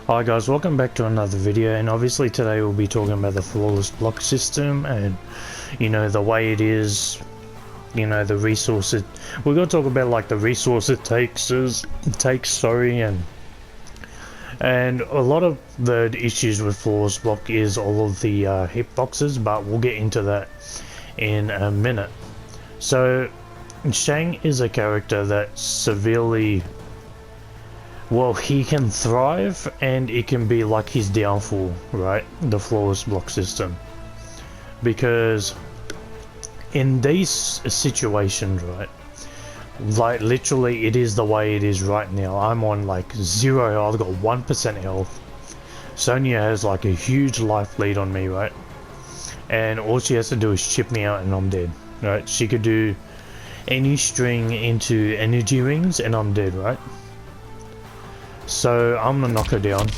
Hi guys, welcome back to another video, and obviously today we'll be talking about the flawless block system and the way it is, the resource it, we're going to talk about like the resource it takes, and a lot of the issues with flawless block is all of the hitboxes, but we'll get into that in a minute. So Shang is a character that severely, well, he can thrive and it can be like his downfall, right? The flawless block system. Because in these situations, right, like literally it is the way it is right now. I'm on like 0, I've got 1% health. Sonya has like a huge life lead on me, right? And all she has to do is chip me out and I'm dead, right? She could do any string into energy rings and I'm dead, right? So I'm gonna knock her down,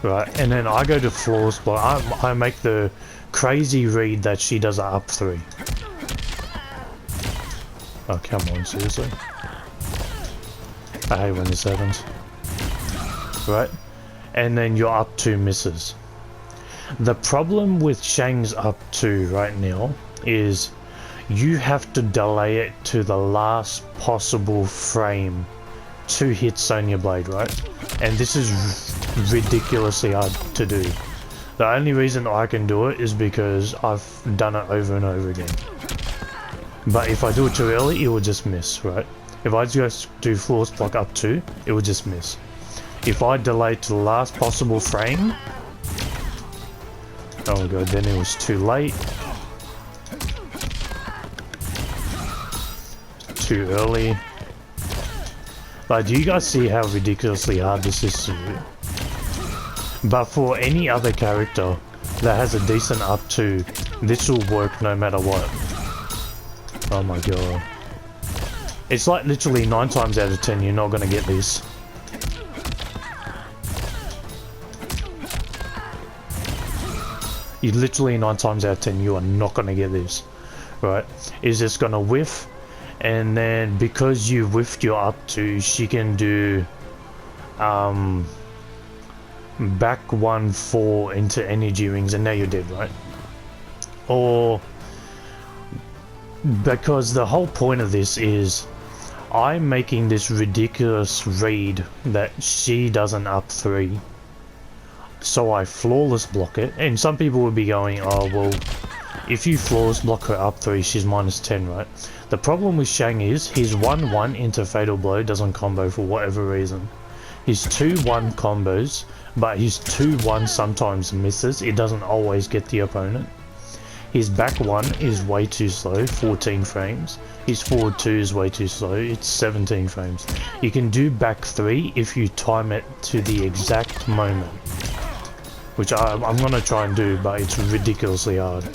right? And then I go to flawless block. I make the crazy read that she does a up 3. Oh come on, seriously? I hate when this happens. Right? And then your up 2 misses. The problem with Shang's up 2 right now is you have to delay it to the last possible frame to hit Sonya Blade, right? And this is ridiculously hard to do. The only reason I can do it is because I've done it over and over again. But if I do it too early, it will just miss, right? If I just do flawless block up 2, it will just miss. If I delay to the last possible frame, oh god, then it was too late. Too early. Like, do you guys see how ridiculously hard this is to do? But for any other character that has a decent up 2, this will work no matter what. Oh my god. It's like literally 9 times out of 10 you're not gonna get this. You literally 9 times out of 10 you are not gonna get this. Right? It's just gonna whiff. And then because you whiffed your up 2, she can do back 1-4 into energy rings and now you're dead, right? Or because the whole point of this is I'm making this ridiculous read that she does an up 3, so I flawless block it. And some people would be going, oh well, if you flawless block her up 3, she's minus 10, right? The problem with Shang is his 1-1 into Fatal Blow doesn't combo for whatever reason. His 2-1 combos, but his 2-1 sometimes misses. It doesn't always get the opponent. His back 1 is way too slow, 14 frames. His forward 2 is way too slow, it's 17 frames. You can do back 3 if you time it to the exact moment. Which I'm gonna try and do, but it's ridiculously hard.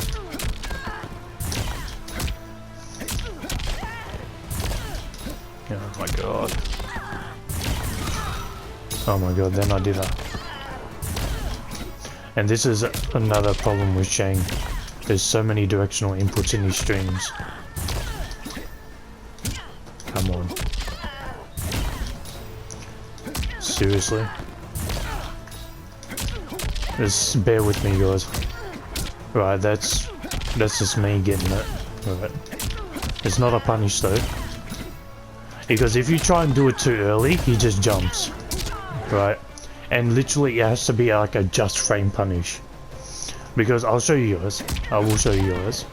Oh my god. Oh my god, then I did that. And this is another problem with Shang. There's so many directional inputs in his streams. Come on. Seriously? Just bear with me, guys. Right, that's just me getting it. Right. It's not a punish though. Because if you try and do it too early, he just jumps, right? And literally it has to be like a just frame punish. Because I'll show you guys, I will show you guys.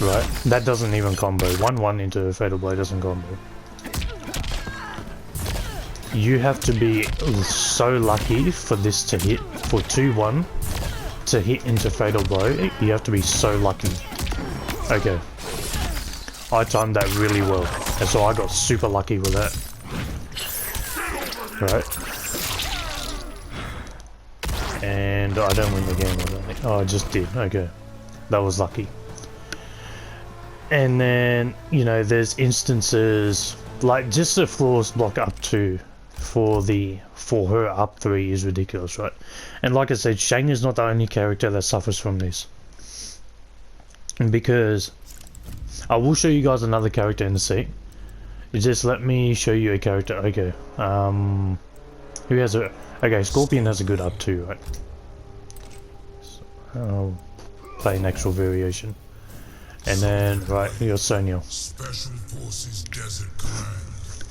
Right, that doesn't even combo. 1-1 into Fatal Blow doesn't combo. You have to be so lucky for this to hit, for 2-1 to hit into Fatal Blow. You have to be so lucky. Okay. I timed that really well, and so I got super lucky with that. Right. And I don't win the game, I don't think. Oh, I just did. Okay. That was lucky. And then, there's instances, like just the flawless block up 2 for her up 3 is ridiculous, right? And like I said, Shang is not the only character that suffers from this. Because I will show you guys another character in a sec Just let me show you a character. Okay. Who has a... Okay, Scorpion has a good up 2, right? So, I'll play an actual variation. And then, right, you're Sonya. Special Forces Desert Command.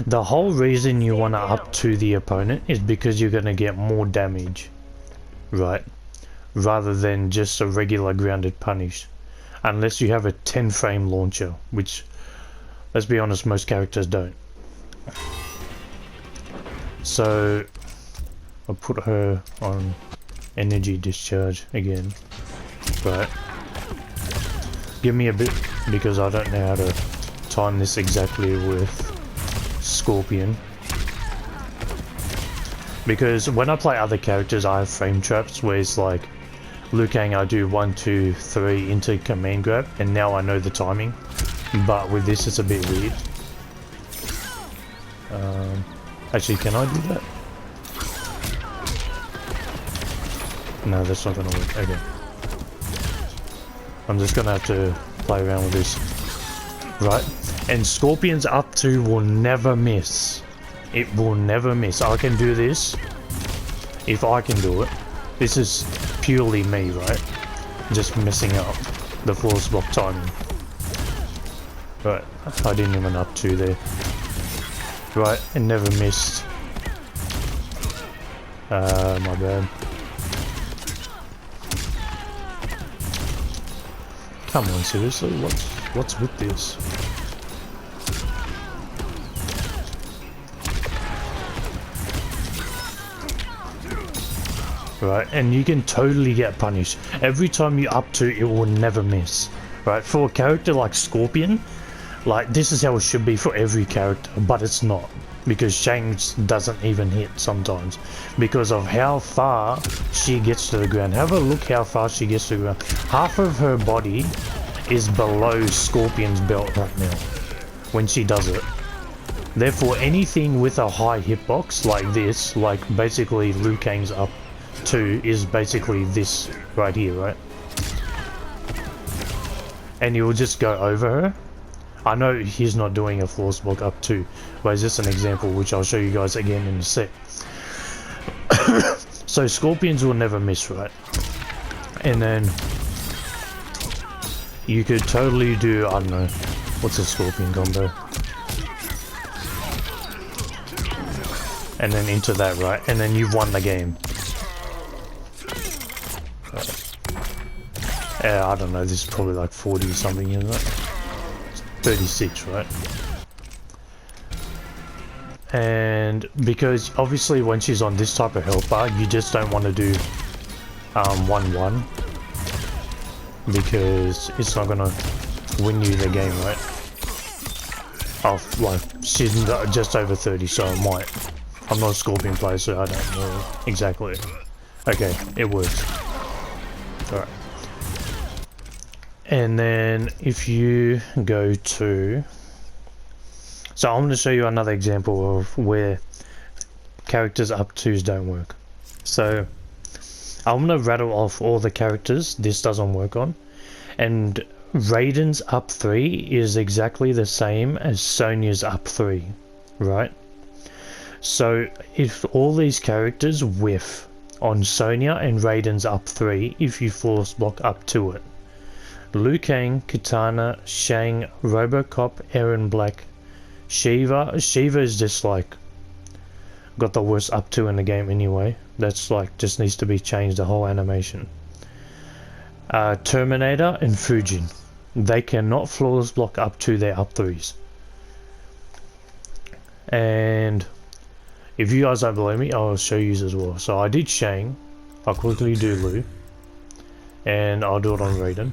The whole reason you want to up to the opponent is because you're going to get more damage, right? Rather than just a regular grounded punish. Unless you have a 10 frame launcher, which, let's be honest, most characters don't. So, I'll put her on energy discharge again, right? Give me a bit, because I don't know how to time this exactly with Scorpion. Because when I play other characters, I have frame traps where it's like Liu Kang, I do 1, 2, 3 into command grab, and now I know the timing. But with this, it's a bit weird. Actually, can I do that? No, that's not gonna work. Okay. I'm just gonna have to play around with this. Right? And Scorpion's up 2 will never miss. It will never miss. I can do this if I can do it. This is purely me, right? Just messing up the force block timing. Right, I didn't even up 2 there. Right, it never missed. My bad. Come on, seriously, what's with this? Right, and you can totally get punished. Every time you up 2, it will never miss. Right, for a character like Scorpion, like, this is how it should be for every character, but it's not. Because Shang doesn't even hit sometimes. Because of how far she gets to the ground. Have a look how far she gets to the ground. Half of her body is below Scorpion's belt right now. When she does it. Therefore, anything with a high hitbox like this, like basically Liu Kang's up 2, is basically this right here, right? And you will just go over her. I know he's not doing a force block up 2, but it's just an example which I'll show you guys again in a sec. So Scorpions will never miss, right? And then you could totally do, I don't know, what's a Scorpion combo? And then into that, right? And then you've won the game. I don't know, this is probably like 40 or something, isn't it? 36, right? And because obviously when she's on this type of health bar, you just don't want to do 1-1 because it's not gonna win you the game, right? Oh, like she's just over 30, so I might. I'm not a Scorpion player, so I don't know exactly. Okay, it works. Alright. And then if you go to... So I'm going to show you another example of where characters up 2s don't work. So I'm going to rattle off all the characters this doesn't work on. And Raiden's up 3 is exactly the same as Sonya's up 3, right? So if all these characters whiff on Sonya and Raiden's up 3 if you force block up to it. Liu Kang, Kitana, Shang, Robocop, Erron Black, Shiva. Shiva is just like got the worst up 2 in the game anyway. That's like just needs to be changed, the whole animation. Terminator and Fujin. They cannot flawless block up to their up 3s. And if you guys don't believe me, I'll show you as well. So I did Shang. I'll quickly do Liu. And I'll do it on Raiden.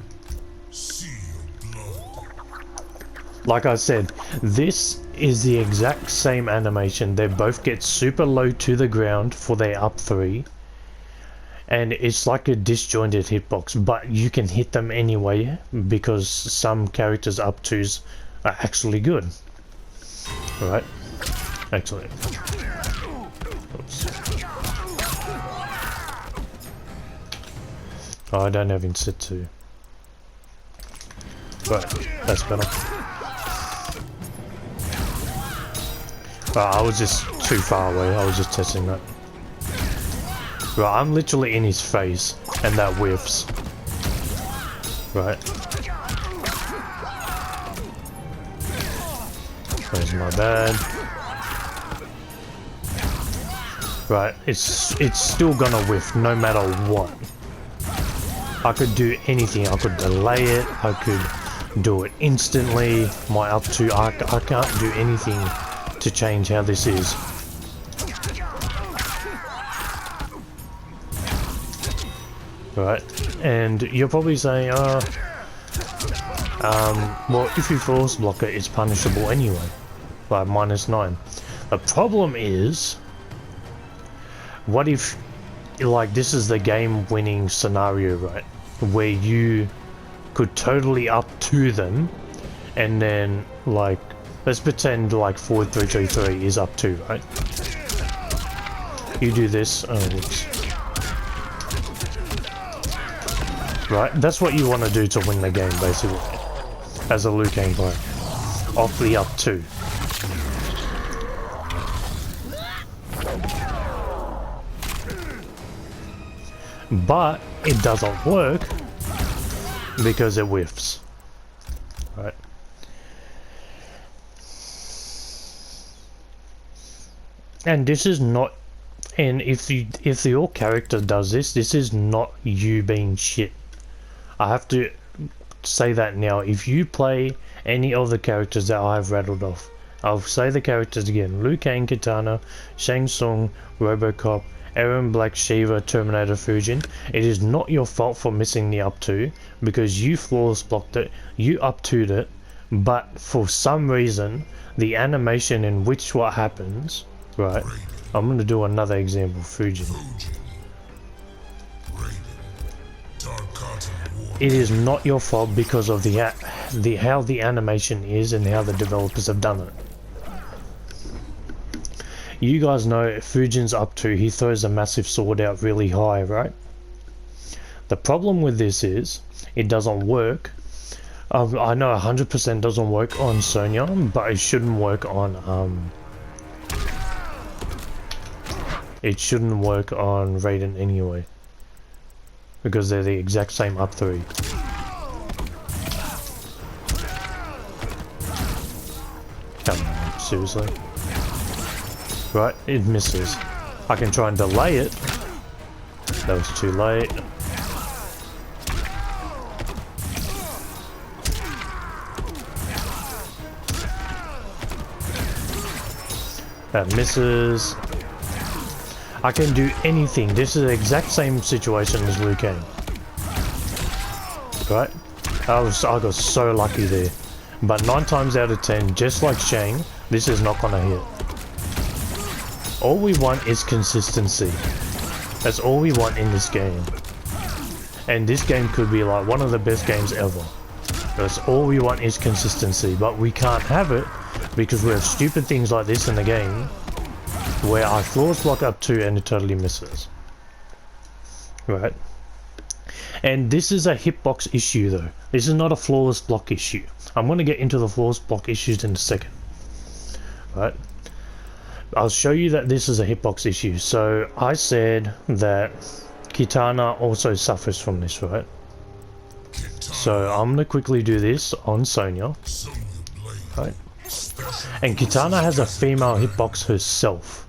Like I said, this is the exact same animation. They both get super low to the ground for their up 3. And it's like a disjointed hitbox, but you can hit them anyway because some characters up 2s are actually good. Alright? Excellent. Oops. Oh, I don't have Inset 2. Right, that's better. I was just too far away. I was just testing that. Right, I'm literally in his face, and that whiffs. Right. There's my bad. Right, it's still gonna whiff no matter what. I could do anything. I could delay it. I could do it instantly. My up to, I can't do anything to change how this is. Right, and you're probably saying, well, if you force block it, it's punishable anyway, by -9. The problem is, what if, like, this is the game-winning scenario, right, where you could totally up to them, and then, like, let's pretend, like, forward 333 is up 2, right? You do this, oh, whoops. Right, that's what you want to do to win the game, basically, as a Liu Kang player, off the up 2. But it doesn't work because it whiffs. Right. And this is not, and if your character does this, this is not you being shit. I have to say that now. If you play any of the characters that I've rattled off, I'll say the characters again: Liu Kang, Kitana, Shang Tsung, Robocop, Aaron Black, Shiva, Terminator, Fujin. It is not your fault for missing the up 2 because you flawless blocked it, you up 2'd it, but for some reason the animation in which what happens, right? I'm gonna do another example, Fujin. It is not your fault because of how the animation is and how the developers have done it. You guys know Fujin's up 2, he throws a massive sword out really high, right? The problem with this is, it doesn't work. I know 100% doesn't work on Sonya, but it shouldn't work on, it shouldn't work on Raiden anyway. Because they're the exact same up 3. Come on, seriously. Right, it misses. I can try and delay it. That was too late. That misses. I can do anything. This is the exact same situation as Liu Kang. Right? I got so lucky there. But 9 times out of 10, just like Shang, this is not gonna hit. All we want is consistency. That's all we want in this game. And this game could be like one of the best games ever. That's all we want is consistency. But we can't have it because we have stupid things like this in the game where I flawless block up 2 and it totally misses. Right? And this is a hitbox issue though. This is not a flawless block issue. I'm going to get into the flawless block issues in a second. Right? I'll show you that this is a hitbox issue. So I said that Kitana also suffers from this, right? So I'm going to quickly do this on Sonya. Right? And Kitana has a female hitbox herself.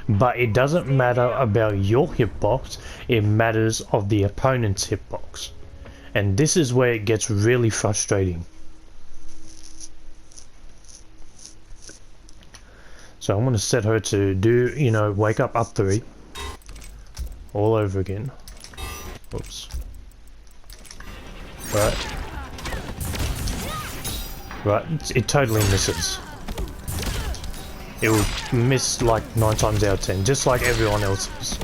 But it doesn't matter about your hitbox, it matters of the opponent's hitbox. And this is where it gets really frustrating. So I'm going to set her to do, you know, wake up 3 all over again. Oops. Right. Right, it totally misses. It will miss like 9 times out of 10, just like everyone else's.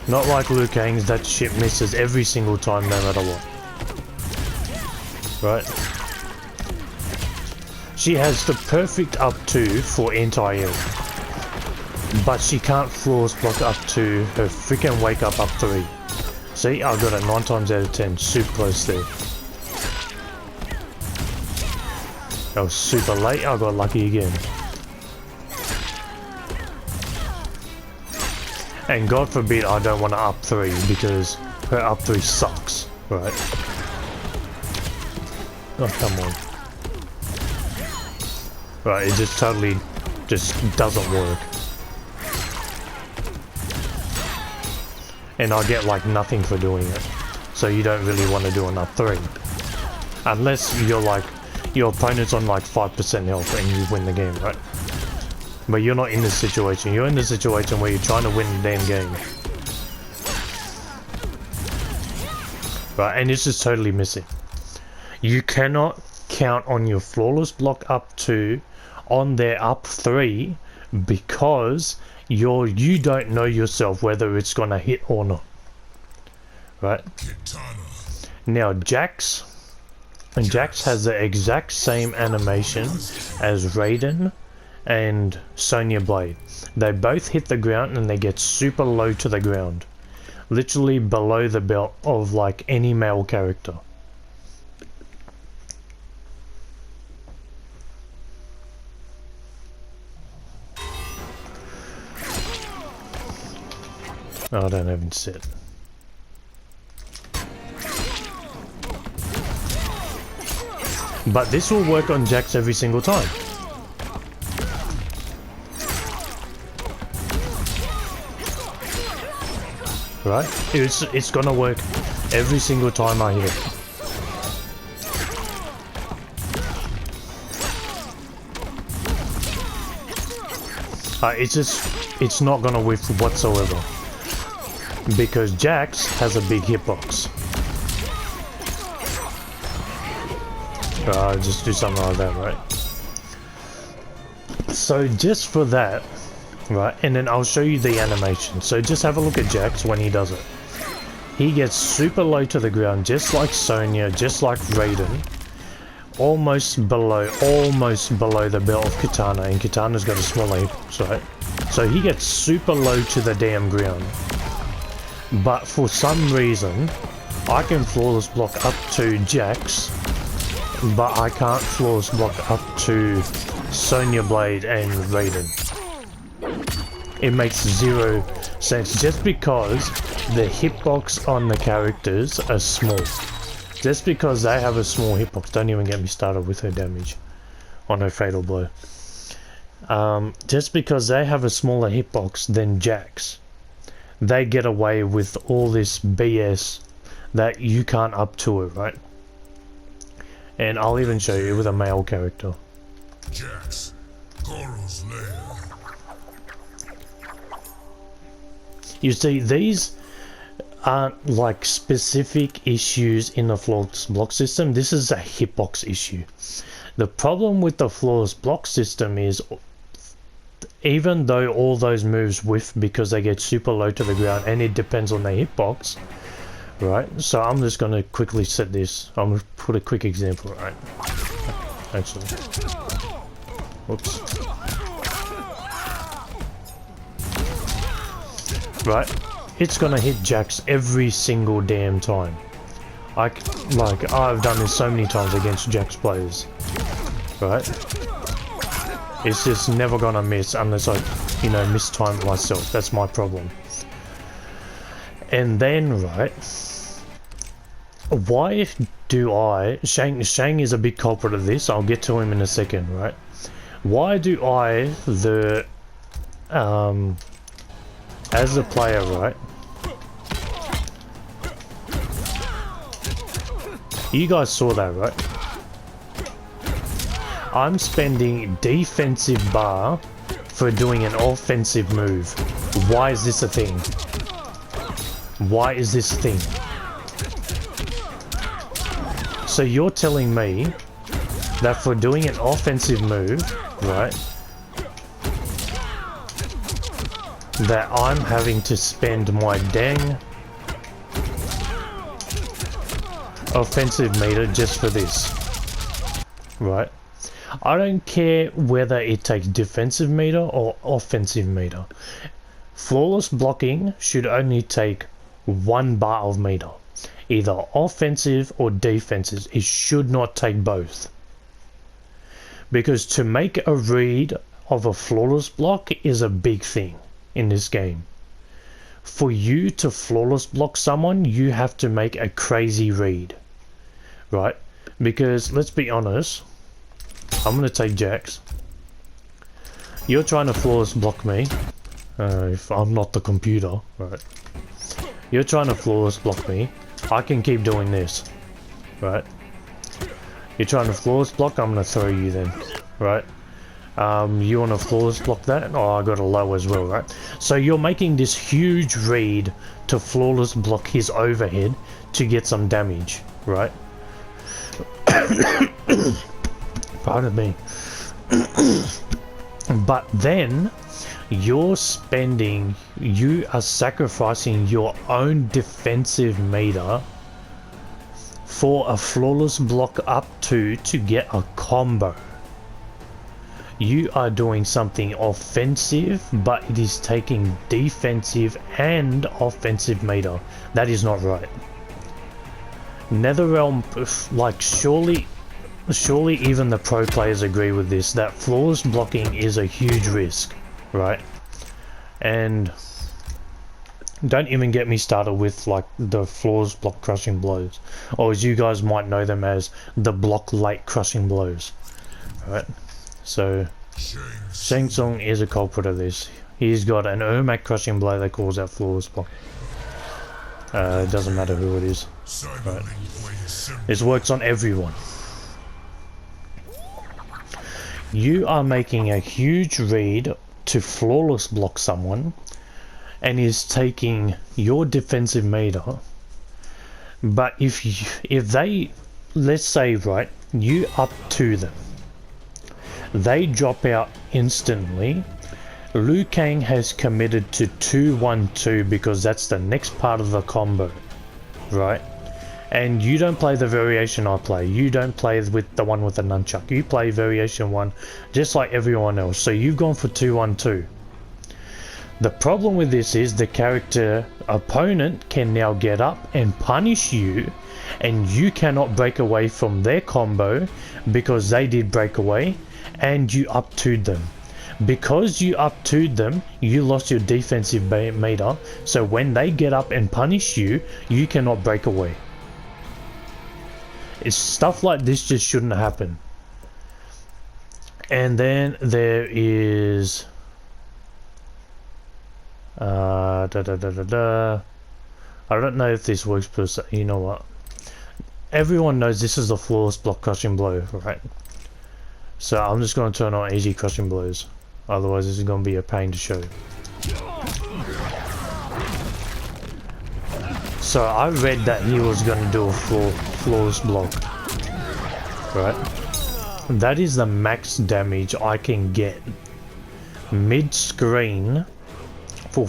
Not like Liu Kang's, that shit misses every single time no matter what. Right? She has the perfect up 2 for anti-air. But she can't flawless block up 2 her freaking wake up 3. See, I got it 9 times out of 10, super close there. That was super late, I got lucky again. And God forbid I don't want to up 3 because her up 3 sucks, right? Oh, come on. Right, it just totally just doesn't work. And I get like nothing for doing it. So you don't really want to do an up 3. Unless you're like, your opponent's on like 5% health and you win the game, right? But you're not in this situation. You're in the situation where you're trying to win the damn game. Right, and it's just totally missing. You cannot count on your flawless block up 2 on their up 3 because you don't know yourself whether it's gonna hit or not. Right? Now Jax has the exact same animation as Raiden and Sonya Blade. They both hit the ground and they get super low to the ground. Literally below the belt of like any male character. Oh, I don't have it set. But this will work on Jax every single time. Right? It's gonna work every single time I hit it. It's not gonna whiff whatsoever. Because Jax has a big hitbox. Just do something like that, right? So just for that, right, and then I'll show you the animation. So just have a look at Jax when he does it. He gets super low to the ground, just like Sonya, just like Raiden. Almost below the belt of Kitana, and Kitana's got a smaller hitbox, right? So he gets super low to the damn ground. But for some reason, I can flawless block up to Jax, but I can't flawless block up to Sonya Blade and Raiden. It makes zero sense just because the hitbox on the characters are small. Just because they have a small hitbox, don't even get me started with her damage on her fatal blow. Just because they have a smaller hitbox than Jax, they get away with all this BS that you can't up to it, right? And I'll even show you with a male character. Jax, Goro's lair. You see, these aren't like specific issues in the flawless block system. This is a hitbox issue. The problem with the flawless block system is, even though all those moves whiff because they get super low to the ground and it depends on the hitbox, right? So I'm just going to quickly set this. I'm going to put a quick example, right? Actually. Whoops. Right? It's going to hit Jax every single damn time. I've done this so many times against Jax players. Right? It's just never going to miss unless I, mistime it myself. That's my problem. And then, right, why do Shang is a big culprit of this. I'll get to him in a second, right? Why do as a player, right? You guys saw that, right? I'm spending defensive bar for doing an offensive move. Why is this a thing? Why is this a thing? So you're telling me that for doing an offensive move, right, that I'm having to spend my dang offensive meter just for this, right? I don't care whether it takes defensive meter or offensive meter. Flawless blocking should only take 1 bar of meter, either offensive or defensive. It should not take both, because to make a read of a flawless block is a big thing in this game. For you to flawless block someone, you have to make a crazy read, right? Because let's be honest, I'm gonna take Jax. You're trying to flawless block me. If I'm not the computer, right? You're trying to flawless block me. I can keep doing this, right? You're trying to flawless block, I'm gonna throw you then, right? You want to flawless block that? Oh, I got a low as well, right? So you're making this huge read to flawless block his overhead to get some damage, right? Pardon me. But then you are sacrificing your own defensive meter for a flawless block up to get a combo. You are doing something offensive, but it is taking defensive and offensive meter. That is not right. Netherrealm, like, surely even the pro players agree with this, that flawless blocking is a huge risk, right? And don't even get me started with, like, the flawless block crushing blows, or as you guys might know them as, the block late crushing blows, right? So Shang Tsung is a culprit of this. He's got an Ermac crushing blow that calls out flawless block. It doesn't matter who it is, right? This works on everyone. You are making a huge read to flawless block someone and is taking your defensive meter, but if they, let's say, right, you up to them, they drop out instantly, Liu Kang has committed to 2-1-2 because that's the next part of the combo, right? And you don't play the variation I play. You don't play with the one with the nunchuck. You play variation 1 just like everyone else. So you've gone for 2-1-2. The problem with this is the character opponent can now get up and punish you, and you cannot break away from their combo because they did break away and you up 2'd them. Because you up 2'd them, you lost your defensive meter, so when they get up and punish you, you cannot break away. It's stuff like this just shouldn't happen. And then there is I don't know if this works per se. You know what? Everyone knows this is the flawless block crushing blow, right? So I'm just going to turn on easy crushing blows. Otherwise this is going to be a pain to show. So I read that he was going to do a flawless block, right? That is the max damage I can get mid-screen for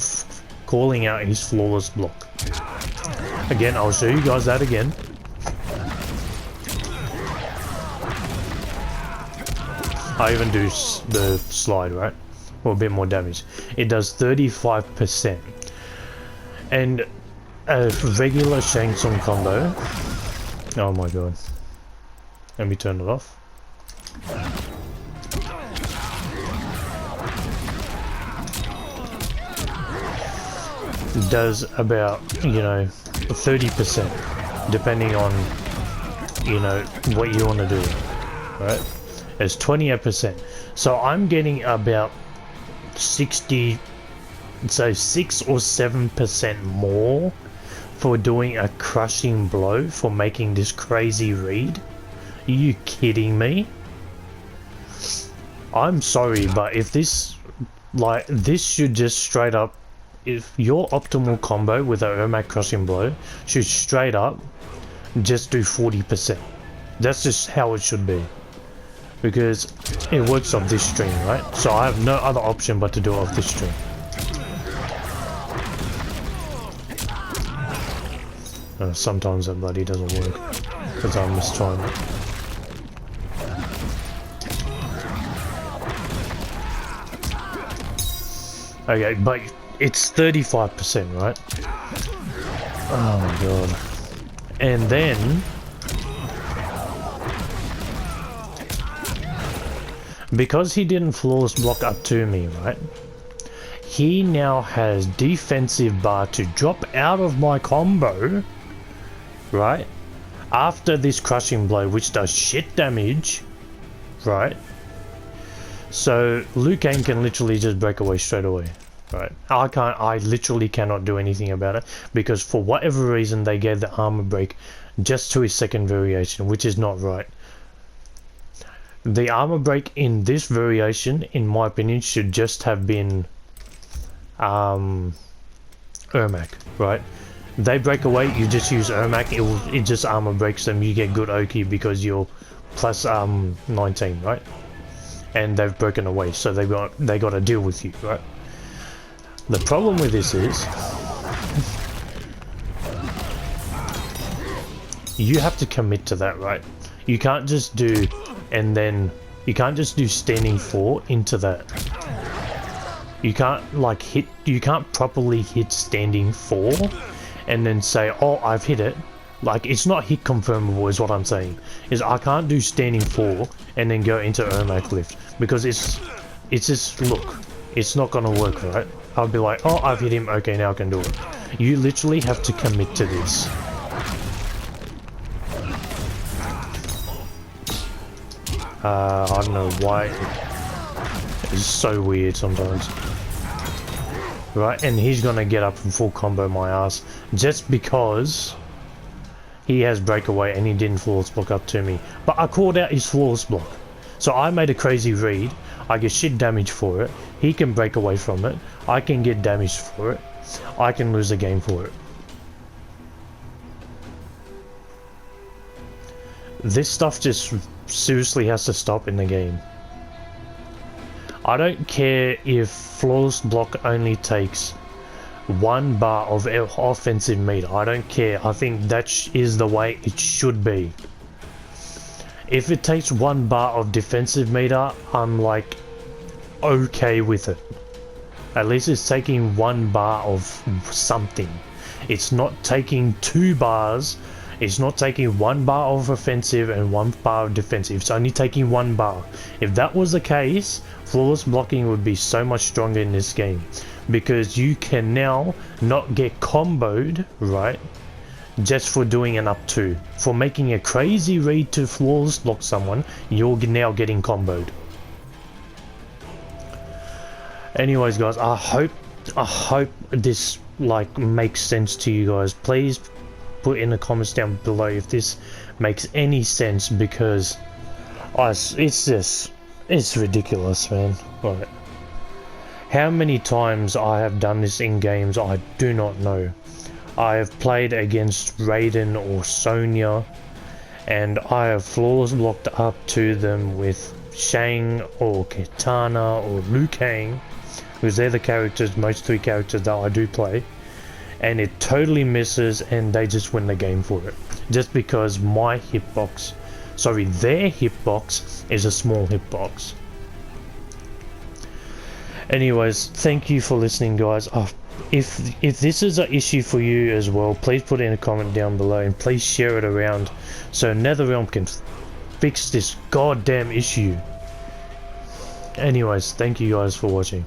calling out his flawless block. Again, I'll show you guys that again. I even do the slide, right? Or a bit more damage. It does 35%. And a regular Shang Tsung combo. Oh my god. Let me turn it off. Does about, 30%, depending on, what you want to do, right? It's 28%. So I'm getting about 60, so 6 or 7% more for doing a crushing blow for making this crazy read. Are you kidding me? I'm sorry, but if this, this should just straight up, if your optimal combo with a Ermac crushing blow should straight up just do 40%. That's just how it should be. Because it works off this string, right? So I have no other option but to do it off this string. Sometimes that bloody doesn't work because I'm just trying it. Okay, but it's 35%, right? Oh my god. And then because he didn't flawless block up to me, right? he now has defensive bar to drop out of my combo, right? After this crushing blow, which does shit damage, right? So Liu Kang can literally just break away straight away, right? I literally cannot do anything about it because for whatever reason they gave the armor break just to his second variation, which is not right. The armor break in this variation, in my opinion, should just have been Ermac, right? They break away, you just use Ermac, it just armor breaks them, you get good Oki because you're plus 19, right? And they've broken away, so they got to deal with you, right? The problem with this is you have to commit to that, right? You can't just do standing 4 into that. You can't like you can't properly hit standing 4 and then say, oh, I've hit it. Like, it's not hit confirmable is what I'm saying. Is I can't do standing 4 and then go into Ermac lift because it's just, look, it's not gonna work, right? I'll be like, oh, I've hit him, okay, now I can do it. You literally have to commit to this. I don't know why. It's so weird sometimes. Right, and he's gonna get up and full combo my ass just because he has breakaway and he didn't flawless block up to me. But I called out his flawless block. So I made a crazy read. I get shit damage for it. He can break away from it. I can get damaged for it. I can lose a game for it. This stuff just seriously has to stop in the game. I don't care if flawless block only takes 1 bar of offensive meter. I don't care. I think that is the way it should be. If it takes 1 bar of defensive meter, I'm like okay with it. At least it's taking 1 bar of something. It's not taking 2 bars. It's not taking 1 bar of offensive and 1 bar of defensive. It's only taking 1 bar. If that was the case, flawless blocking would be so much stronger in this game. Because you can now not get comboed, right? Just for doing an up 2. For making a crazy read to flawless block someone, you're now getting comboed. Anyways guys, I hope this like makes sense to you guys. Please put in the comments down below if this makes any sense, because it's ridiculous, man. Right. How many times I have done this in games, I do not know. I have played against Raiden or Sonya, and I have flawless blocked up to them with Shang or Kitana or Liu Kang, because they're the characters, most 3 characters that I do play, and it totally misses and they just win the game for it. Just because my hitbox, sorry, their hitbox is a small hitbox. Anyways, thank you for listening guys. If this is an issue for you as well, please put in a comment down below and please share it around so NetherRealm can fix this goddamn issue. Anyways, thank you guys for watching.